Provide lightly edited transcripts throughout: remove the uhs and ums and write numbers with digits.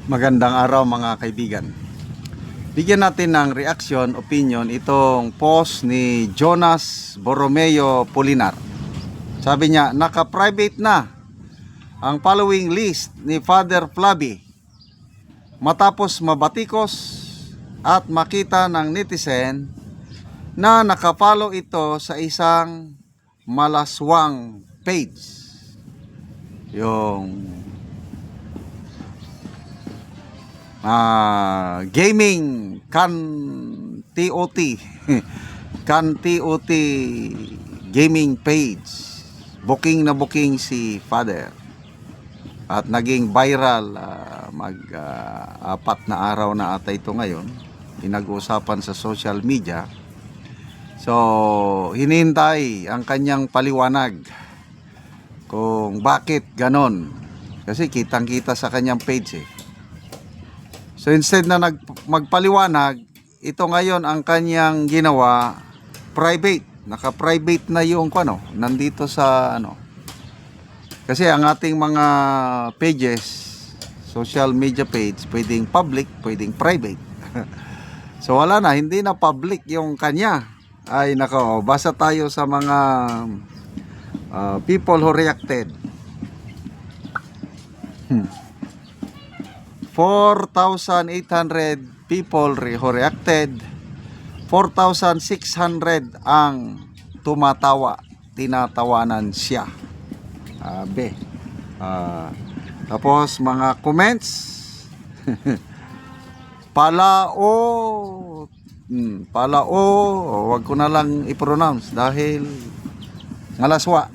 Magandang araw mga kaibigan. Bigyan natin ng reaction, opinion itong post ni Jonas Borromeo Polinar. Sabi niya, naka-private na ang following list ni Father Flavi matapos mabatikos at makita ng netizen na nakapollow ito sa isang malaswang page. Yung gaming kan TOT kan TOT gaming page. Booking na booking si Father at naging viral. Apat na araw na ata ito ngayon, pinag-uusapan sa social media. So hinihintay ang kanyang paliwanag kung bakit ganon, kasi kitang kita sa kanyang page eh. So instead na magpaliwanag, ito ngayon ang kanyang ginawa private. Naka-private na yung nandito sa Kasi ang ating mga pages, social media page, pwedeng public, pwedeng private. So wala na, hindi na public yung kanya. Ay nako, basa tayo sa mga people who reacted. 4,800 people who reacted. 4,600 ang tumatawa, tinatawanan siya. Tapos mga comments, palao, wag ko na lang i-pronounce dahil ngalaswa.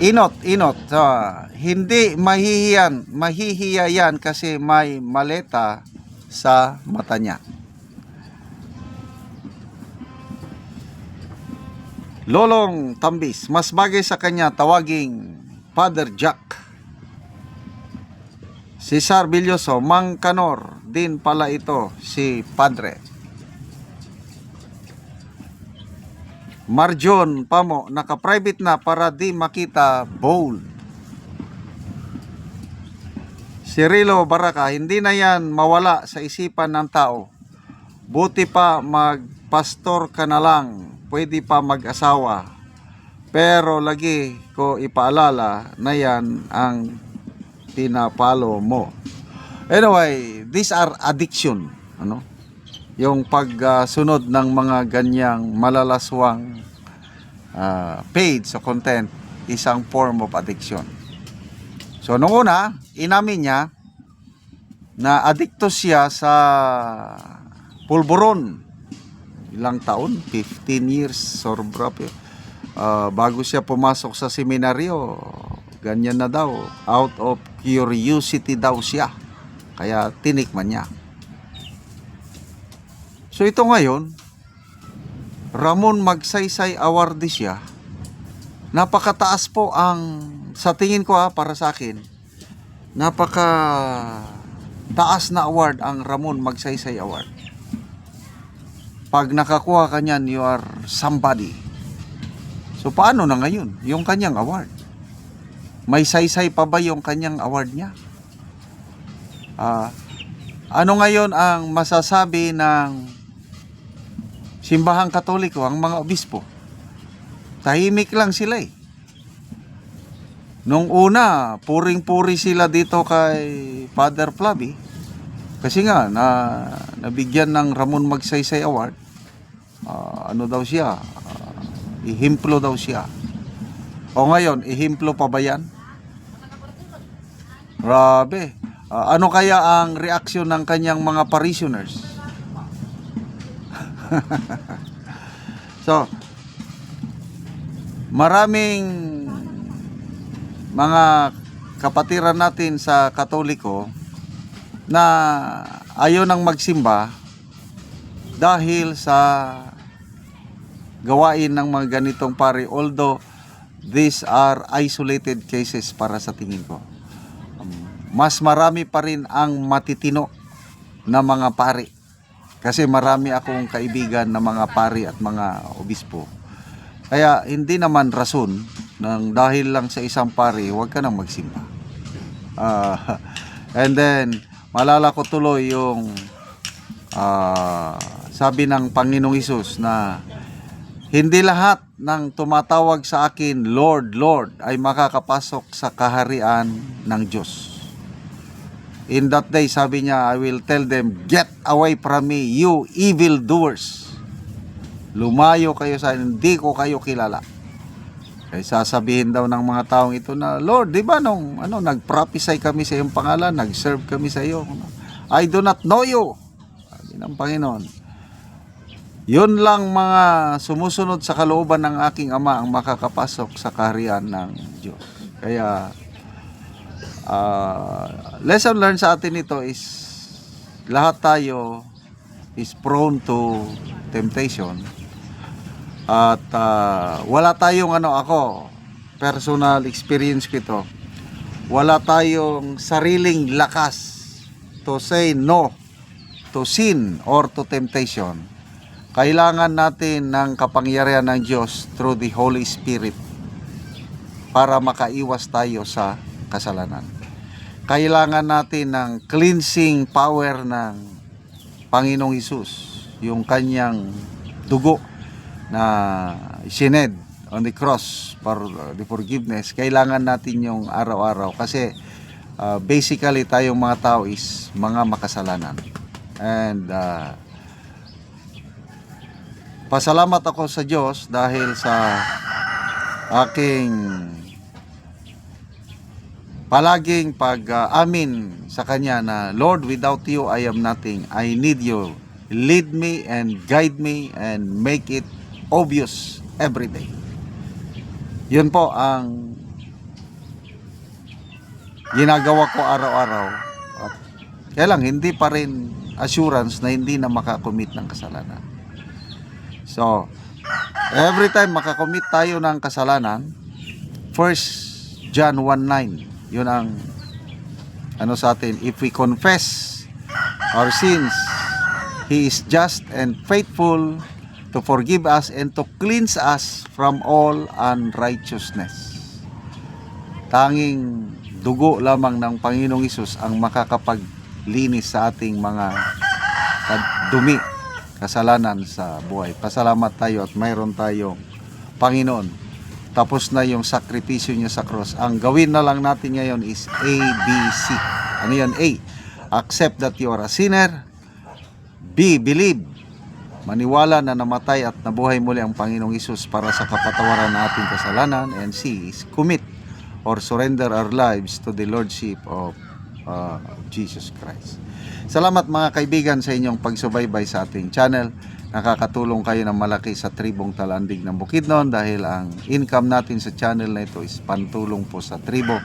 Inot. Hindi mahihiya yan kasi may maleta sa mata niya. Lolong Tambis, mas bagay sa kanya tawaging Father Jack. Cesar Villoso, Mang Kanor din pala ito si Padre. Marjon Pamo, naka-private na para di makita, bold. Cirilo Baraka, hindi na yan mawala sa isipan ng tao. Buti pa magpastor ka na lang, pwede pa mag-asawa. Pero lagi ko ipaalala na yan ang pinapalo mo. Anyway, these are addiction. Yung pagsunod ng mga ganyang malalaswang page o content, isang form of addiction. So nung una, inamin niya na adikto siya sa pulburon. Ilang taon? 15 years, sobra. Bago siya pumasok sa seminaryo, ganyan na daw. Out of curiosity daw siya. Kaya tinikman niya. So ito ngayon, Ramon Magsaysay Award siya. Napakataas po ang, sa tingin ko para sa akin, napaka taas na award ang Ramon Magsaysay Award. Pag nakakuha ka niyan, you are somebody. So paano na ngayon yung kanyang award? May saysay pa ba yung kanyang award niya? Ano ngayon ang masasabi ng simbahang Katoliko, ang mga obispo? Tahimik lang sila eh. Nung una, puring-puri sila dito kay Father Flavi. Kasi nga, nabigyan ng Ramon Magsaysay Award. Daw siya? Ihimplo daw siya. O ngayon, ihimplo pa ba yan? Grabe. Ano kaya ang reaksyon ng kanyang mga parishioners? So, maraming mga kapatiran natin sa Katoliko na ayaw nang magsimba dahil sa gawain ng mga ganitong pari, although these are isolated cases para sa tingin ko. Mas marami pa rin ang matitino na mga pari. Kasi marami akong kaibigan na mga pari at mga obispo. Kaya hindi naman rason nang dahil lang sa isang pari, huwag ka nang magsimba. And then, malala ko tuloy yung sabi ng Panginoong Hesus na hindi lahat ng tumatawag sa akin, Lord, Lord, ay makakapasok sa kaharian ng Diyos. In that day, sabi niya, I will tell them, get away from me, you evil doers. Lumayo kayo sa akin, hindi ko kayo kilala. Kaya sasabihin daw ng mga taong ito na, Lord, di ba nung nag-prophesy kami sa iyong pangalan, nag-serve kami sa iyo. I do not know you. Sabi ng Panginoon. Yun lang mga sumusunod sa kalooban ng aking Ama ang makakapasok sa kaharian ng Diyos. Kaya, lesson learned sa atin ito is lahat tayo is prone to temptation. At wala tayong ako, personal experience ko ito, wala tayong sariling lakas to say no to sin or to temptation. Kailangan natin ng kapangyarihan ng Diyos through the Holy Spirit para makaiwas tayo sa kasalanan. Kailangan natin ng cleansing power ng Panginoong Hesus, yung kanyang dugo na shined on the cross for the forgiveness. Kailangan natin yung araw-araw kasi basically tayong mga tao is mga makasalanan. And pasalamat ako sa Diyos dahil sa aking palaging pag-amin sa Kanya na, Lord, without you I am nothing. I need you. Lead me and guide me and make it obvious every day. Yun po ang ginagawa ko araw-araw. Kaya lang, hindi pa rin assurance na hindi na makakommit ng kasalanan. So, every time makakommit tayo ng kasalanan, 1 John 1:9, yun ang sa atin, if we confess our sins, He is just and faithful to forgive us and to cleanse us from all unrighteousness. Tanging dugo lamang ng Panginoong Hesus ang makakapaglinis sa ating mga dumi, kasalanan sa buhay. Pasalamat tayo at mayroon tayong Panginoon. Tapos na yung sakripisyo niya sa cross. Ang gawin na lang natin ngayon is A, B, C. Ano yan? A, accept that you are a sinner. B, believe. Maniwala na namatay at nabuhay muli ang Panginoong Hesus para sa kapatawaran ng ating kasalanan. And C is commit or surrender our lives to the Lordship of Jesus Christ. Salamat mga kaibigan sa inyong pagsubaybay sa ating channel. Nakakatulong kayo ng malaki sa tribong Talandig ng Bukidnon dahil ang income natin sa channel na ito is pantulong po sa tribo.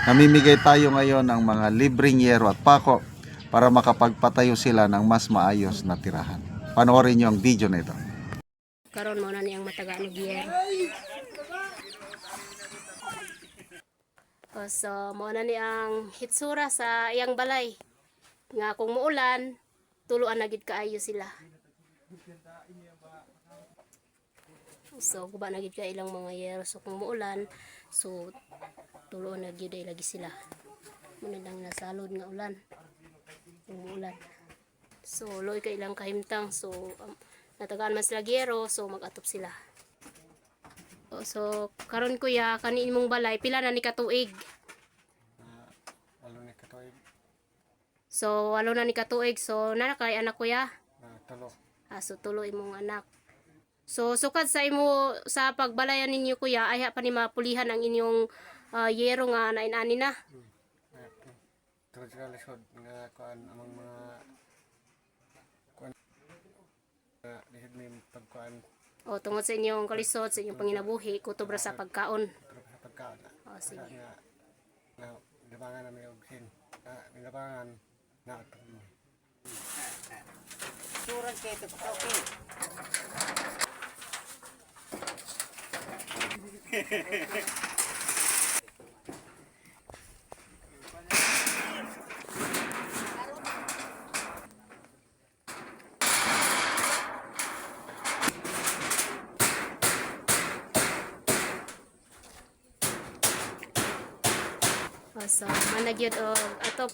Namimigay tayo ngayon ng mga libreng yero at pako para makapagpatayo sila ng mas maayos na tirahan. Panoorin niyo ang video na ito. Karon mo na niyang matagaan og yero. So mo na ni ang hitsura sa iyang balay. Nga kung muulan, tuluan na gid kaayo sila. So guba na gid ka ilang mga yero. So kung muulan, so tuluan na gid ay lagi sila. Muna lang nasalod nga ulan. Kung muulan. So loy ka ilang kahimtang. So natagaan man sila yero, so mag-atop sila. So karon kuya, kani imong balay pila na ni katuig? Walo ni katuig. So walo na ni katuig. So nana kay anak kuya? Tulo. So tulo imong anak. So sukad sa imo sa pagbalayan ninyo kuya, ay pa ni mapulihan ang inyong yero nga nainani na. Tulad sa lisod nga kuan among mga kuan lisod mi pagkuan O tungod sa inyong kalisod, sa inyong panginabuhi, kutob ra sa pagkaon. sa pagkaon. Sige. Na labangan na may ogsin. Labangan na Surat kayo ito, okay. So managyod og atop.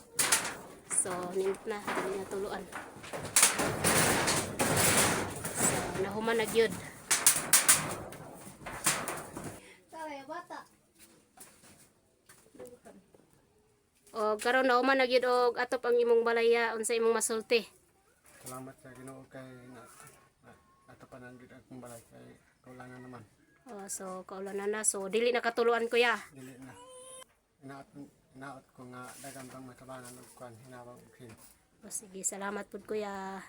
So nindot na dili na tuluan. So nahuman na gyud. O karon nahuman na gyud og atop ang imong balaya unsa imong masulti. Salamat sa Ginoo kay natapanan gid akong balay kay kulangan naman. So kaulanan na. So dili na katuluan kuya. Dili na. Inaot ko nga dagang pang matabangan og kwan hinabang og sin. O sige, salamat pud kuya.